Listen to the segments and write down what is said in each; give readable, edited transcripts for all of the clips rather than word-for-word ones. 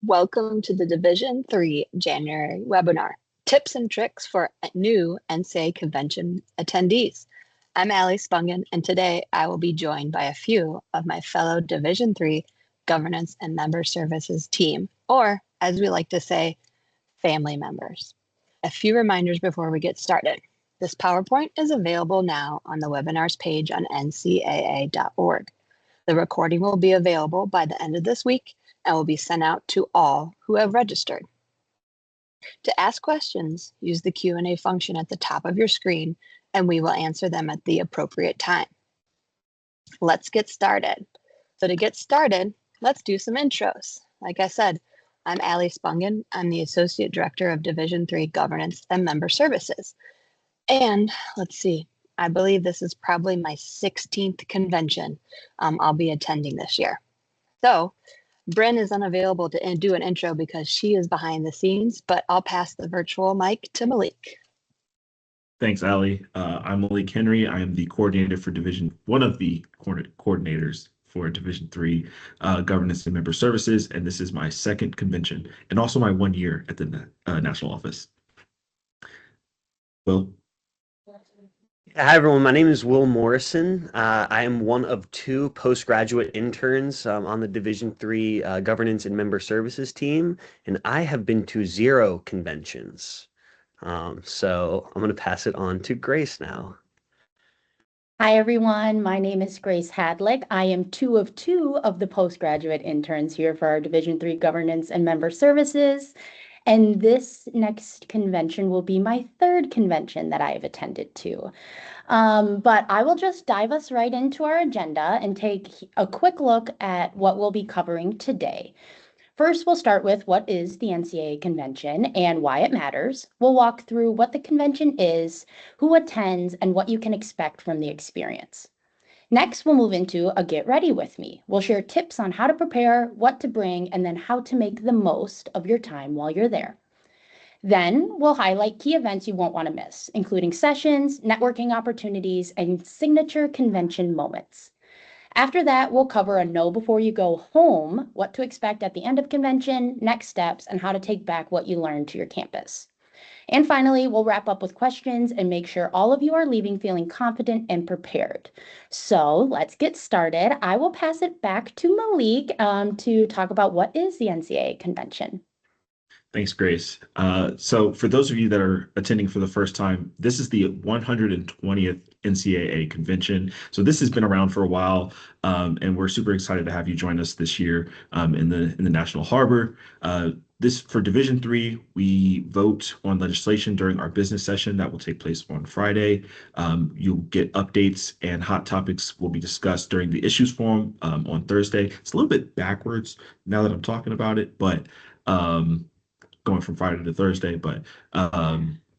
Welcome to the Division 3 January webinar, Tips and Tricks for New NCAA Convention Attendees. I'm Allie Spungen, and today I will be joined by a few of my fellow Division 3 Governance and Member Services team, or as we like to say, family members. A few reminders before we get started. This PowerPoint is available now on the webinars page on ncaa.org. The recording will be available by the end of this week and will be sent out to all who have registered. To ask questions, use the Q&A function at the top of your screen, and we will answer them at the appropriate time. Let's get started. So to get started, let's do some intros. Like I said, I'm Allie Spungen. I'm the Associate Director of Division 3 Governance and Member Services. And let's see, I believe this is probably my 16th convention I'll be attending this year. So Bryn is unavailable to do an intro because she is behind the scenes, but I'll pass the virtual mic to Malik. Thanks, Allie. I'm Malik Henry. I am the coordinator for one of the coordinators for Division 3 Governance and Member Services, and this is my second convention and also my 1 year at the national office. Will? Hi, everyone. My name is Will Morrison. I am one of two postgraduate interns on the Division 3 Governance and Member Services team, and I have been to 0 conventions. So I'm going to pass it on to Grace now. Hi, everyone. My name is Grace Hadlick. I am two of the postgraduate interns here for our Division 3 Governance and Member Services. And this next convention will be my 3rd convention that I have attended to. But I will just dive us right into our agenda and take a quick look at what we'll be covering today. First, we'll start with what is the NCAA convention and why it matters. We'll walk through what the convention is, who attends, and what you can expect from the experience. Next, we'll move into a Get Ready With Me. We'll share tips on how to prepare, what to bring, and then how to make the most of your time while you're there. Then we'll highlight key events you won't want to miss, including sessions, networking opportunities, and signature convention moments. After that, we'll cover a know before you go home, what to expect at the end of convention, next steps, and how to take back what you learned to your campus. And finally, we'll wrap up with questions and make sure all of you are leaving feeling confident and prepared. So let's get started. I will pass it back to Malik to talk about what is the NCAA convention. Thanks, Grace. So for those of you that are attending for the first time, this is the 120th NCAA convention. So this has been around for a while, and we're super excited to have you join us this year in the National Harbor. This for Division 3, we vote on legislation during our business session that will take place on Friday. You'll get updates and hot topics will be discussed during the issues forum on Thursday. It's a little bit backwards now that I'm talking about it, but going from Friday to Thursday, but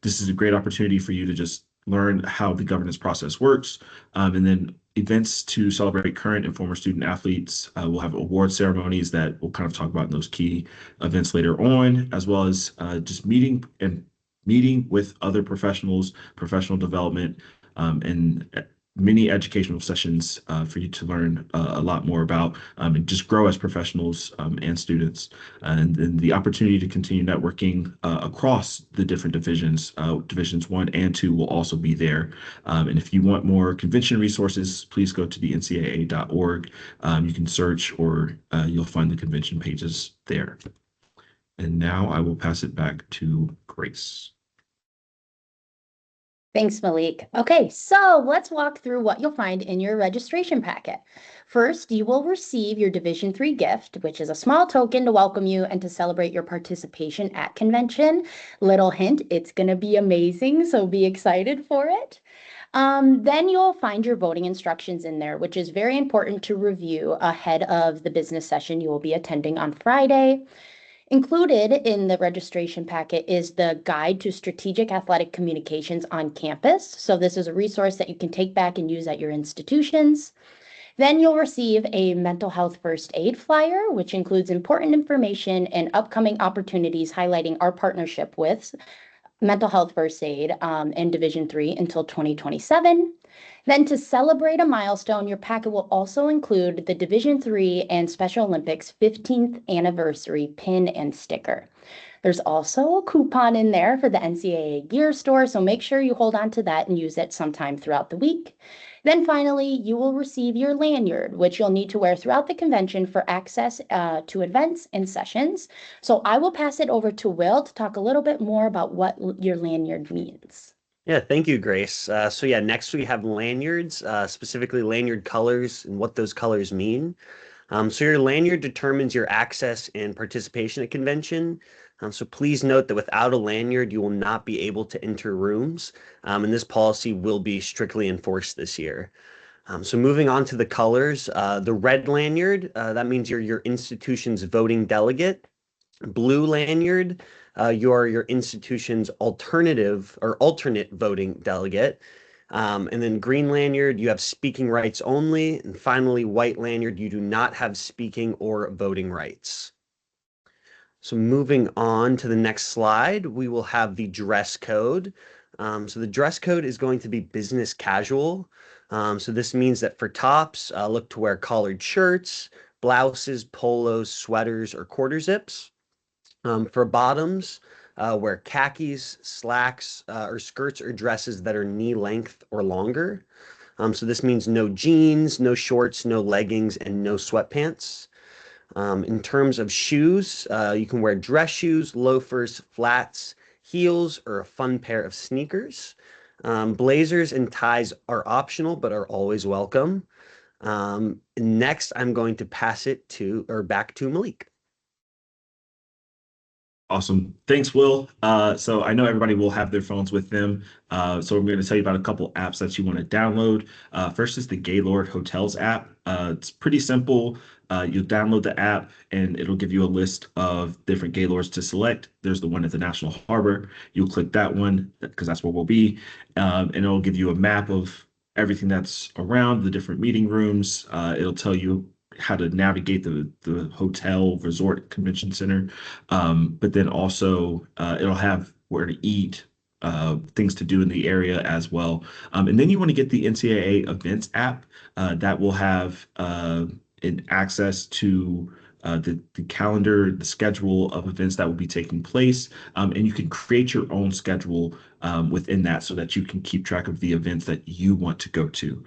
this is a great opportunity for you to just learn how the governance process works. And then events to celebrate current and former student athletes. We'll have award ceremonies that we'll kind of talk about in those key events later on, as well as just meeting with other professionals, professional development, and many educational sessions for you to learn a lot more about and just grow as professionals and students. And then the opportunity to continue networking across the different divisions, divisions 1 and 2 will also be there. And if you want more convention resources, please go to the ncaa.org. You can search or you'll find the convention pages there. And now I will pass it back to Grace. Thanks, Malik. Okay, so let's walk through what you'll find in your registration packet. First, you will receive your Division 3 gift, which is a small token to welcome you and to celebrate your participation at convention. Little hint, it's going to be amazing, so be excited for it. Then you'll find your voting instructions in there, which is very important to review ahead of the business session you will be attending on Friday. Included in the registration packet is the Guide to Strategic Athletic Communications on Campus. So this is a resource that you can take back and use at your institutions. Then you'll receive a mental health first aid flyer, which includes important information and upcoming opportunities highlighting our partnership with mental health first aid in Division 3 until 2027. Then to celebrate a milestone, your packet will also include the Division III and Special Olympics 15th anniversary pin and sticker. There's also a coupon in there for the NCAA gear store, so make sure you hold on to that and use it sometime throughout the week. Then finally, you will receive your lanyard, which you'll need to wear throughout the convention for access to events and sessions. So I will pass it over to Will to talk a little bit more about what your lanyard means. Yeah, thank you, Grace. So yeah, next we have lanyards, specifically lanyard colors and what those colors mean. So your lanyard determines your access and participation at convention. So please note that without a lanyard, you will not be able to enter rooms, and this policy will be strictly enforced this year. So moving on to the colors, the red lanyard, that means you're your institution's voting delegate. Blue lanyard, you are your institution's alternative or alternate voting delegate. And then green lanyard, you have speaking rights only. And finally, white lanyard, you do not have speaking or voting rights. So moving on to the next slide, we will have the dress code. So the dress code is going to be business casual. So this means that for tops, look to wear collared shirts, blouses, polos, sweaters, or quarter zips. For bottoms, wear khakis, slacks, or skirts or dresses that are knee length or longer. So this means no jeans, no shorts, no leggings, and no sweatpants. In terms of shoes, you can wear dress shoes, loafers, flats, heels, or a fun pair of sneakers. Blazers and ties are optional, but are always welcome. Next, I'm going to pass it back to Malik. Awesome. Thanks, Will. So I know everybody will have their phones with them. So I'm going to tell you about a couple apps that you want to download. First is the Gaylord Hotels app. It's pretty simple. You'll download the app and it'll give you a list of different Gaylords to select. There's the one at the National Harbor. You'll click that one because that's where we'll be. And it'll give you a map of everything that's around the different meeting rooms. It'll tell you how to navigate the hotel, resort, convention center. But then also it'll have where to eat, things to do in the area as well. And then you want to get the NCAA events app that will have an access to the calendar, the schedule of events that will be taking place. And you can create your own schedule within that so that you can keep track of the events that you want to go to.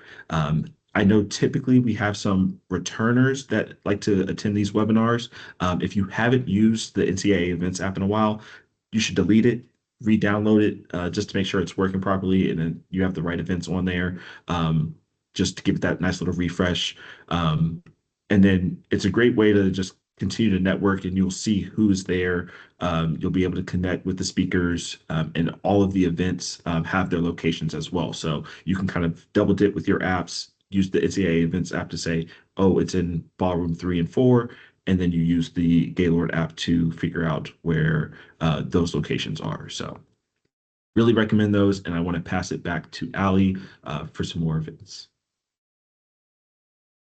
I know typically we have some returners that like to attend these webinars. If you haven't used the NCAA events app in a while, you should delete it, re-download it just to make sure it's working properly and then you have the right events on there, just to give it that nice little refresh. And then it's a great way to just continue to network and you'll see who's there. You'll be able to connect with the speakers and all of the events have their locations as well. So you can kind of double dip with your apps, use the NCAA events app to say, oh, it's in ballroom 3 and 4. And then you use the Gaylord app to figure out where those locations are. So really recommend those. And I want to pass it back to Allie for some more events.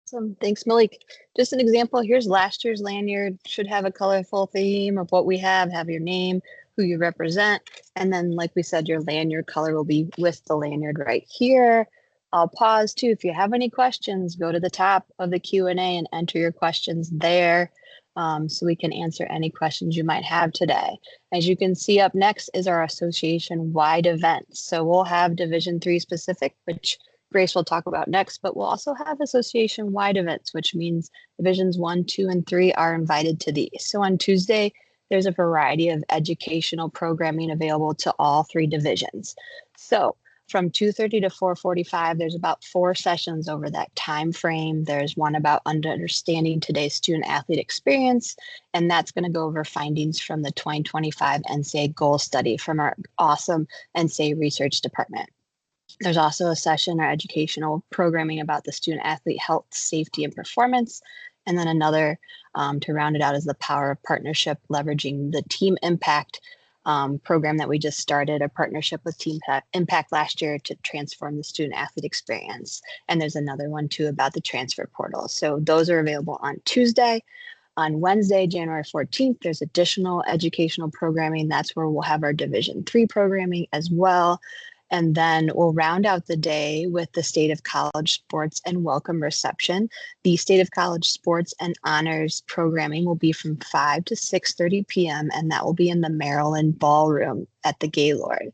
Awesome. Thanks, Malik. Just an example, here's last year's lanyard. Should have a colorful theme of what we have your name, who you represent. And then, like we said, your lanyard color will be with the lanyard right here. I'll pause too. If you have any questions, go to the top of the Q&A and enter your questions there so we can answer any questions you might have today. As you can see, up next is our association-wide events. So we'll have Division III specific, which Grace will talk about next, but we'll also have association-wide events, which means Divisions 1, 2, and 3 are invited to these. So on Tuesday, there's a variety of educational programming available to all 3 divisions. So from 2:30 to 4:45, there's about 4 sessions over that time frame. There's one about understanding today's student-athlete experience, and that's going to go over findings from the 2025 NCAA goal study from our awesome NCAA research department. There's also a session or educational programming about the student-athlete health, safety, and performance. And then another to round it out is the power of partnership, leveraging the Team Impact program that we just started, a partnership with Team Impact last year to transform the student-athlete experience. And there's another one too about the transfer portal. So those are available on Tuesday. On Wednesday, January 14th, there's additional educational programming. That's where we'll have our Division III programming as well. And then we'll round out the day with the State of College Sports and Welcome Reception. The State of College Sports and Honors programming will be from 5 to 6:30 p.m., and that will be in the Maryland Ballroom at the Gaylord.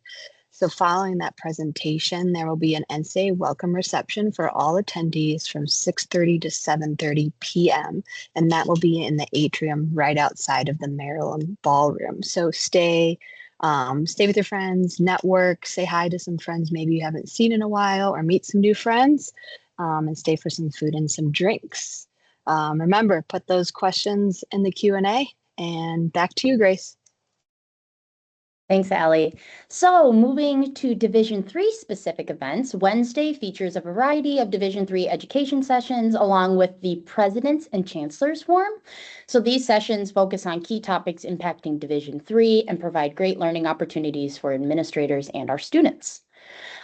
So following that presentation, there will be an NCAA welcome reception for all attendees from 6:30 to 7:30 p.m. And that will be in the atrium right outside of the Maryland Ballroom. So stay with your friends, network, say hi to some friends maybe you haven't seen in a while, or meet some new friends, and stay for some food and some drinks. Remember, put those questions in the Q&A, and back to you, Grace. Thanks, Allie. So moving to Division III specific events, Wednesday features a variety of Division III education sessions along with the President's and Chancellor's Forum. So these sessions focus on key topics impacting Division III and provide great learning opportunities for administrators and our students.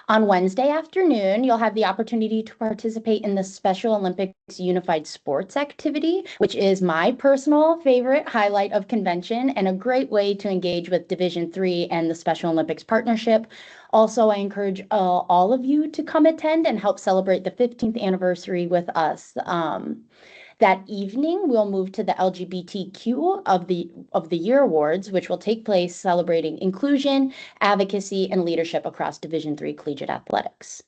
On Wednesday afternoon, you'll have the opportunity to participate in the Special Olympics Unified Sports activity, which is my personal favorite highlight of convention and a great way to engage with Division III and the Special Olympics partnership. Also, I encourage all of you to come attend and help celebrate the 15th anniversary with us. That evening, we'll move to the LGBTQ of the Year Awards, which will take place celebrating inclusion, advocacy, and leadership across Division III collegiate athletics.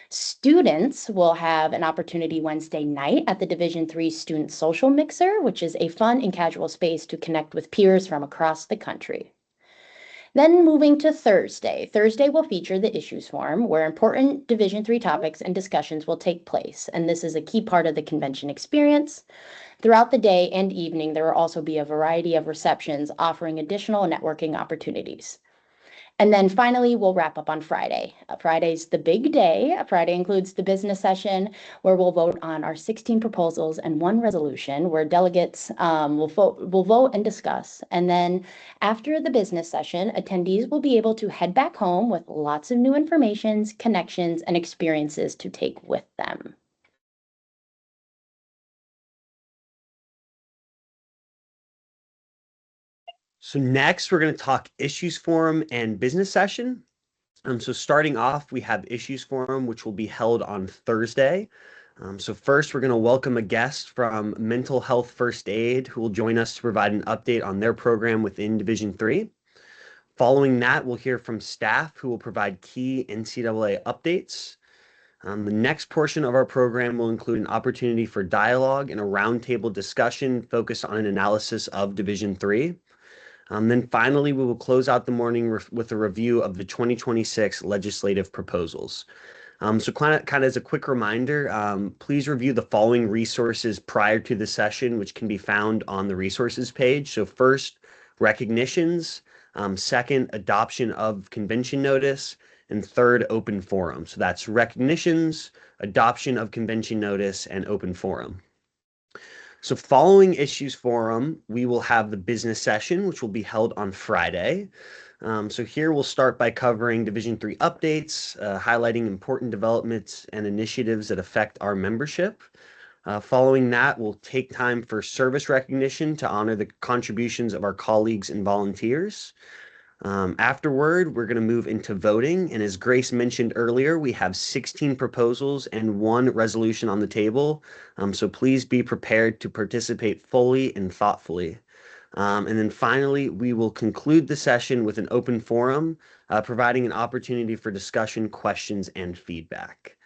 Students will have an opportunity Wednesday night at the Division III Student Social Mixer, which is a fun and casual space to connect with peers from across the country. Then moving to Thursday. Thursday will feature the Issues Forum, where important Division III topics and discussions will take place, and this is a key part of the convention experience. Throughout the day and evening, there will also be a variety of receptions offering additional networking opportunities. And then finally, we'll wrap up on Friday. Friday's the big day. Friday includes the business session where we'll vote on our 16 proposals and one resolution where delegates will vote and discuss. And then after the business session, attendees will be able to head back home with lots of new information, connections, and experiences to take with them. So next, we're going to talk Issues Forum and Business Session. So starting off, we have Issues Forum, which will be held on Thursday. So first, we're going to welcome a guest from Mental Health First Aid who will join us to provide an update on their program within Division III. Following that, we'll hear from staff who will provide key NCAA updates. The next portion of our program will include an opportunity for dialogue and a roundtable discussion focused on an analysis of Division III. Then finally, we will close out the morning with a review of the 2026 legislative proposals. So kind of as a quick reminder, please review the following resources prior to the session, which can be found on the resources page. So first, recognitions. Second, adoption of convention notice. And third, open forum. So that's recognitions, adoption of convention notice, and open forum. So following Issues Forum, we will have the business session, which will be held on Friday. So here we'll start by covering Division III updates, highlighting important developments and initiatives that affect our membership. Following that, we'll take time for service recognition to honor the contributions of our colleagues and volunteers. Afterward, we're going to move into voting. And as Grace mentioned earlier, we have 16 proposals and one resolution on the table. So please be prepared to participate fully and thoughtfully. And then finally, we will conclude the session with an open forum, providing an opportunity for discussion, questions, and feedback.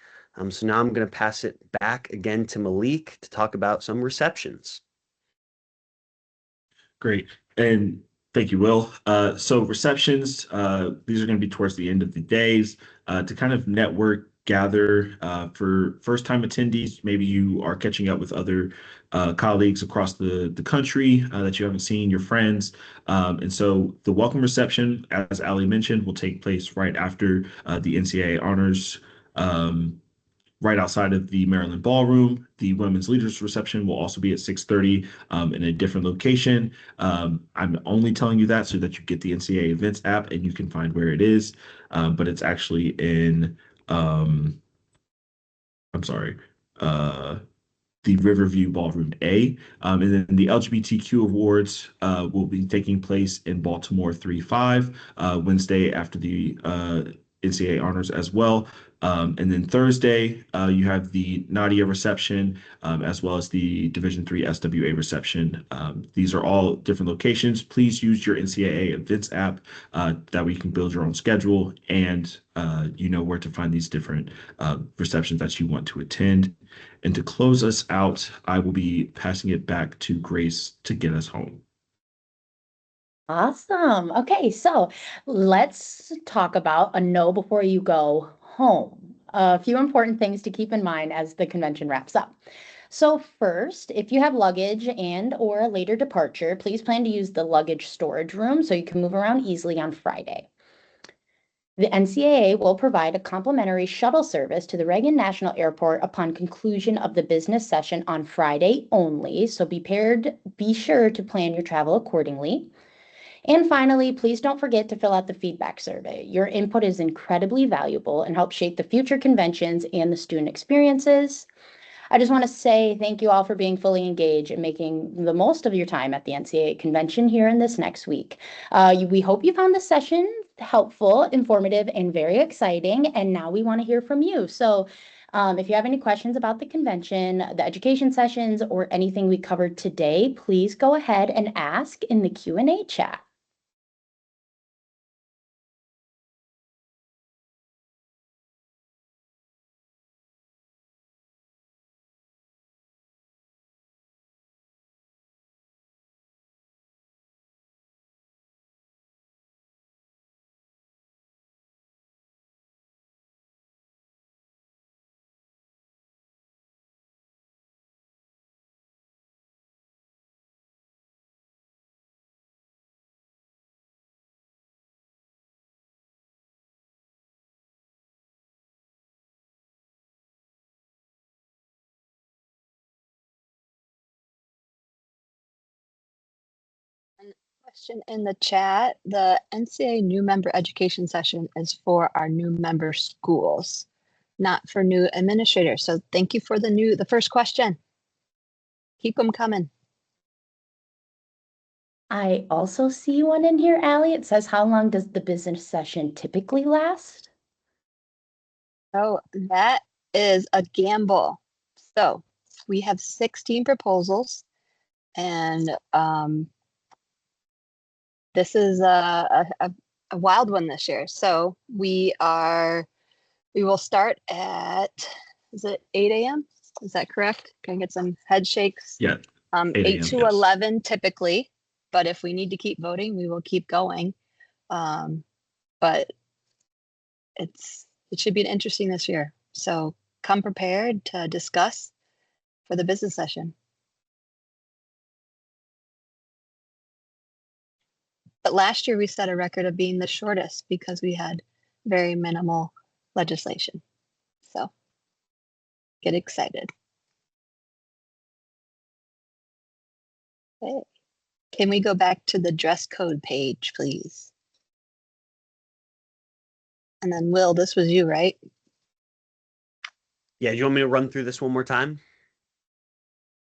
So now I'm going to pass it back again to Malik to talk about some receptions. Great. And thank you, Will. So receptions, these are going to be towards the end of the days to kind of network, gather for first-time attendees. Maybe you are catching up with other colleagues across the country that you haven't seen, your friends. And so the welcome reception, as Ali mentioned, will take place right after the NCAA honors, right outside of the Maryland Ballroom. The Women's Leaders Reception will also be at 6:30 in a different location. I'm only telling you that so that you get the NCAA Events app and you can find where it is. But it's actually in, I'm sorry, the Riverview Ballroom A. And then the LGBTQ Awards will be taking place in Baltimore 3-5 Wednesday after the NCAA honors as well. And then Thursday, you have the Nadia reception, as well as the Division III SWA reception. These are all different locations. Please use your NCAA events app, that way you can build your own schedule and you know where to find these different receptions that you want to attend. And to close us out, I will be passing it back to Grace to get us home. Awesome. Okay, so let's talk about a know before you go home. A few important things to keep in mind as the convention wraps up. So first, if you have luggage and or a later departure, please plan to use the luggage storage room so you can move around easily on Friday. The NCAA will provide a complimentary shuttle service to the Reagan National Airport upon conclusion of the business session on Friday only, so be sure to plan your travel accordingly. And finally, please don't forget to fill out the feedback survey. Your input is incredibly valuable and helps shape the future conventions and the student experiences. I just want to say thank you all for being fully engaged and making the most of your time at the NCAA convention here in this next week. We hope you found this session helpful, informative, and very exciting. And now we want to hear from you. So if you have any questions about the convention, the education sessions, or anything we covered today, please go ahead and ask in the Q&A chat. Question in the chat, the NCAA new member education session is for our new member schools, not for new administrators. So thank you for the first question. Keep them coming. I also see one in here, Allie. It says, how long does the business session typically last? So that is a gamble. So we have 16 proposals, and this is a wild one this year. So we will start at, is it 8 a.m.? Is that correct? Can I get some head shakes? Yeah, 8 a.m., to yes. 11 typically, but if we need to keep voting, we will keep going. But it should be interesting this year. So come prepared to discuss for the business session. But last year we set a record of being the shortest because we had very minimal legislation. So get excited. Okay. Can we go back to the dress code page, please? And then Will, this was you, right? Yeah, do you want me to run through this one more time?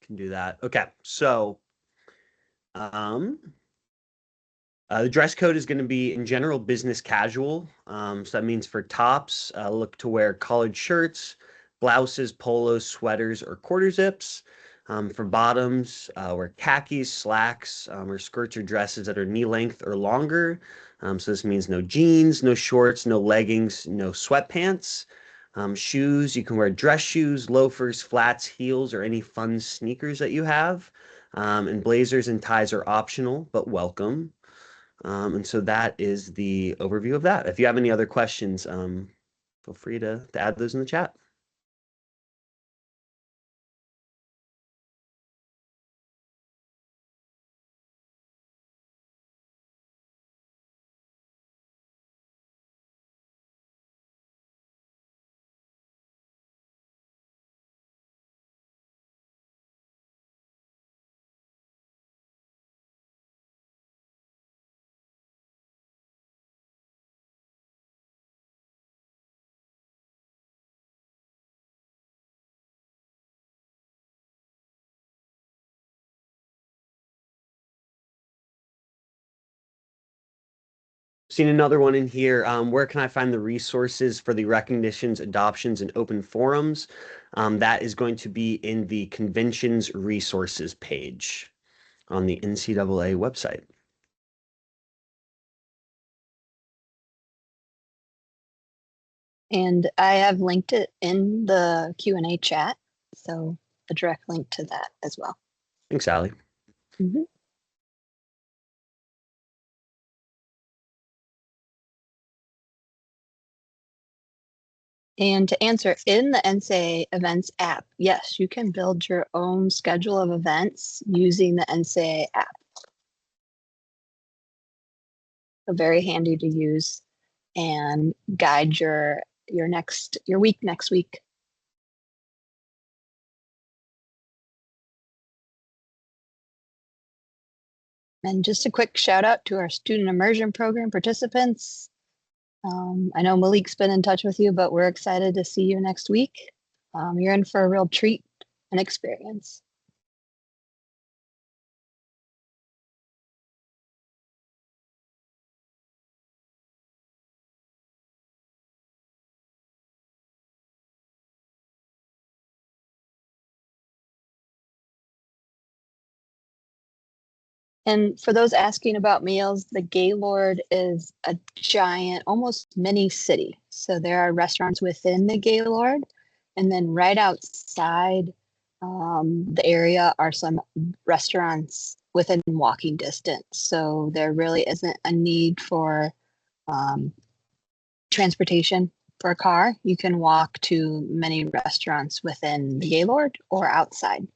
Can do that. Okay, so the dress code is going to be in general business casual. So that means for tops, look to wear collared shirts, blouses, polos, sweaters, or quarter zips. For bottoms, wear khakis, slacks, or skirts or dresses that are knee length or longer. So this means no jeans, no shorts, no leggings, no sweatpants. Shoes, you can wear dress shoes, loafers, flats, heels, or any fun sneakers that you have. And blazers and ties are optional, but welcome. And so that is the overview of that. If you have any other questions, feel free to add those in the chat. Seen another one in here. Where can I find the resources for the recognitions, adoptions, and open forums? That is going to be in the conventions resources page on the NCAA website. And I have linked it in the Q&A chat, so a direct link to that as well. Thanks, Allie. Mhm. And to answer, in the NCAA events app, yes, you can build your own schedule of events using the NCAA app. So very handy to use and guide your week next week. And just a quick shout out to our student immersion program participants. I know Malik's been in touch with you, but we're excited to see you next week. You're in for a real treat and experience. And for those asking about meals, the Gaylord is a giant, almost mini city. So there are restaurants within the Gaylord, and then right outside the area are some restaurants within walking distance. So there really isn't a need for transportation for a car. You can walk to many restaurants within the Gaylord or outside.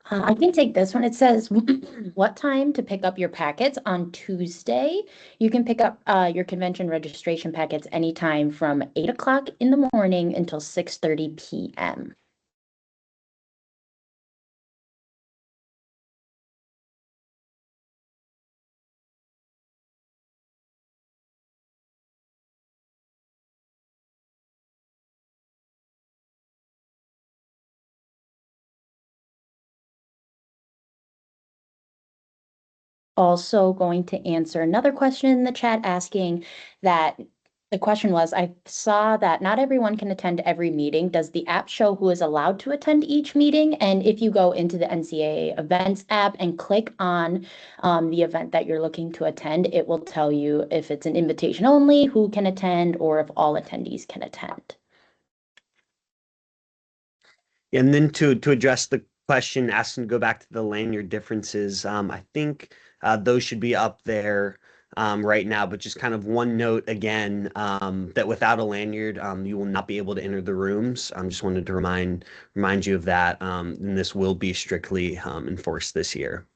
I can take this one. It says what time to pick up your packets on Tuesday. You can pick up your convention registration packets anytime from 8 o'clock in the morning until 6:30 p.m. Also going to answer another question in the chat asking that the question was, I saw that not everyone can attend every meeting. Does the app show who is allowed to attend each meeting? And if you go into the NCAA events app and click on the event that you're looking to attend, it will tell you if it's an invitation only, who can attend, or if all attendees can attend. And then to address the question, asking to go back to the lanyard differences, I think those should be up there right now. But just kind of one note again, that without a lanyard, you will not be able to enter the rooms. I just wanted to remind you of that, and this will be strictly enforced this year.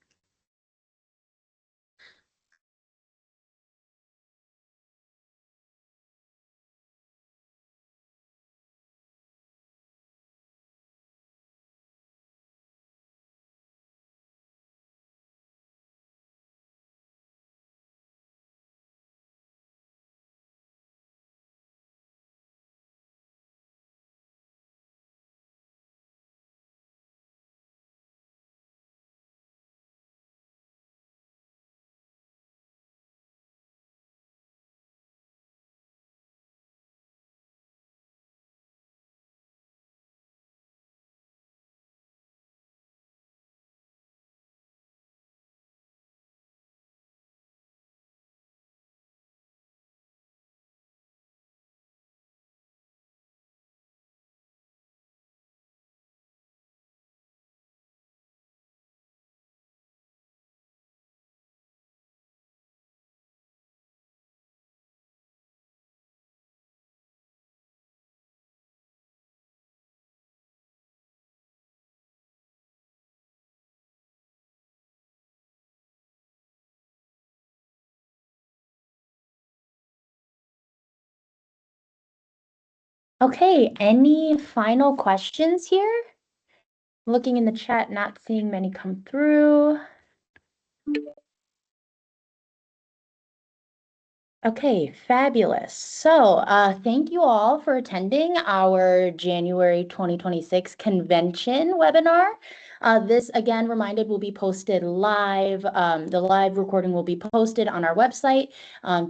Okay, any final questions here? Looking in the chat, not seeing many come through. Okay, fabulous. So, thank you all for attending our January 2026 convention webinar. This, again, reminded, will be posted live. The live recording will be posted on our website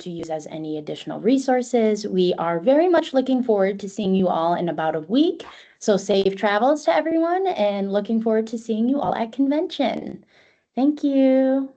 to use as any additional resources. We are very much looking forward to seeing you all in about a week. So safe travels to everyone and looking forward to seeing you all at convention. Thank you.